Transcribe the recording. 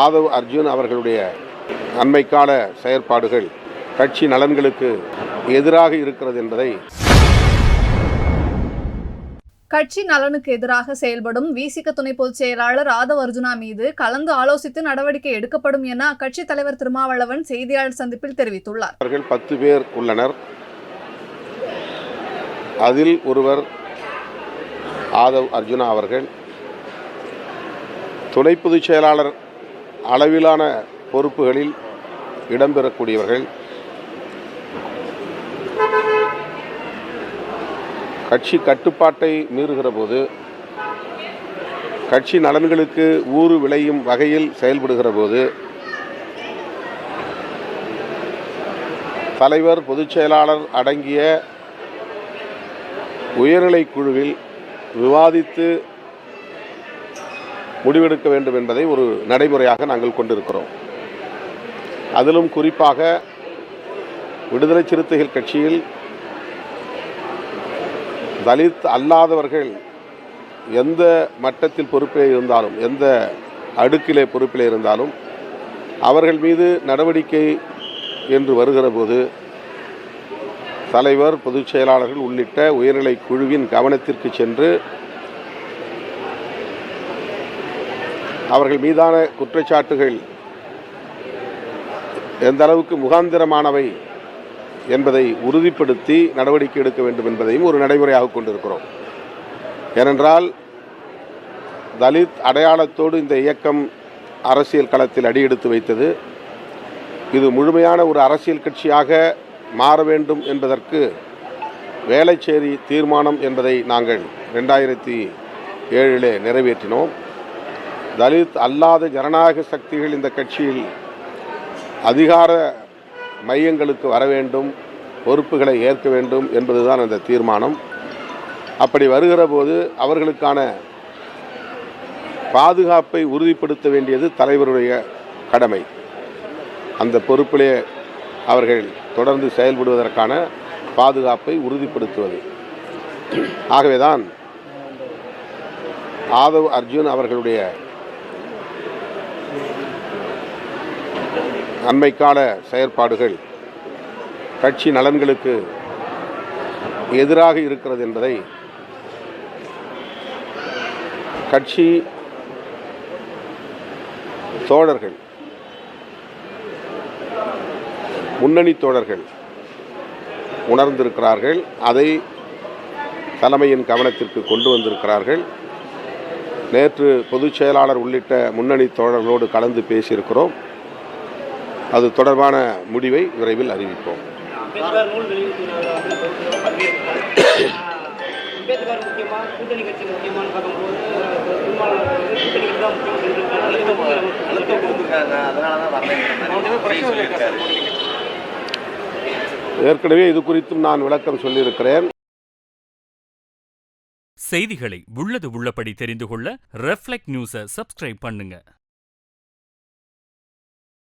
ஆதவ் அர்ஜுன் அவர்களுடைய அண்மைக்கால செயற்பாடுகள் கட்சி நலன்களுக்கு எதிராக இருக்கிறது என்பதை கட்சி நலனுக்கு எதிராக செயல்படும் விசிக துணை பொதுச் செயலாளர் ஆதவ் அர்ஜுனா மீது கலந்து ஆலோசித்து நடவடிக்கை எடுக்கப்படும் என அக்கட்சி தலைவர் திருமாவளவன் செய்தியாளர் சந்திப்பில் தெரிவித்துள்ளார். 10 பேர் உள்ளனர். அதில் ஒருவர் ஆதவ் அர்ஜுனா அவர்கள் துணை பொதுச் செயலாளர் அளவிலான பொறுப்புகளில் இடம்பெறக்கூடியவர்கள். கட்சி கட்டுப்பாட்டை மீறுகிற போது, கட்சி நலன்களுக்கு ஊறு விளையும் வகையில் செயல்படுகிற போது, தலைவர் பொதுச் செயலாளர் அடங்கிய உயர்நிலை குழுவில் விவாதித்து முடிவெடுக்க வேண்டும் என்பதை ஒரு நடைமுறையாக நாங்கள் கொண்டிருக்கிறோம். அதிலும் குறிப்பாக விடுதலை சிறுத்தைகள் கட்சியில் தலித் அல்லாதவர்கள் எந்த மட்டத்தில் பொறுப்பிலே இருந்தாலும், எந்த அடுக்கிலே பொறுப்பிலே இருந்தாலும், அவர்கள் மீது நடவடிக்கை என்று வருகிற போது தலைவர் பொதுச் செயலாளர்கள் உள்ளிட்ட உயர்நிலை குழுவின் கவனத்திற்கு சென்று அவர்கள் மீதான குற்றச்சாட்டுகள் எந்த அளவுக்கு முகாந்திரமானவை என்பதை உறுதிப்படுத்தி நடவடிக்கை எடுக்க வேண்டும் என்பதையும் ஒரு நடைமுறையாக கொண்டிருக்கிறோம். ஏனென்றால் தலித் அடையாளத்தோடு இந்த இயக்கம் அரசியல் களத்தில் அடியெடுத்து வைத்தது. இது முழுமையான ஒரு அரசியல் கட்சியாக மாற வேண்டும் என்பதற்கு வேளச்சேரி தீர்மானம் என்பதை நாங்கள் 2007 நிறைவேற்றினோம். தலித் அல்லாத ஜனநாயக சக்திகள் இந்த கட்சியில் அதிகார மையங்களுக்கு வர வேண்டும், பொறுப்புகளை ஏற்க வேண்டும் என்பதுதான் அந்த தீர்மானம். அப்படி வருகிற போது அவர்களுக்கான பாதுகாப்பை உறுதிப்படுத்த வேண்டியது தலைவருடைய கடமை. அந்த பொறுப்பிலே அவர்கள் தொடர்ந்து செயல்படுவதற்கான பாதுகாப்பை உறுதிப்படுத்துவது. ஆகவேதான் ஆதவ் அர்ஜுன் அவர்களுடைய அண்மைக்கால செயற்பாடுகள் கட்சி நலன்களுக்கு எதிராக இருக்கிறது என்பதை கட்சி தோழர்கள், முன்னணி தோழர்கள் உணர்ந்திருக்கிறார்கள். அதை தலைமையின் கவனத்திற்கு கொண்டு வந்திருக்கிறார்கள். நேற்று பொதுச் செயலாளர் உள்ளிட்ட முன்னணி தோழர்களோடு கலந்து பேசியிருக்கிறோம். அது தொடர்பான முடிவை விரைவில் அறிவிப்போம். ஏற்கனவே இது குறித்தும் நான் விளக்கம் சொல்லியிருக்கிறேன். செய்திகளை உள்ளது உள்ளபடி தெரிந்து கொள்ள ரெஃப்ளெக்ட் நியூஸை சப்ஸ்கிரைப் பண்ணுங்க.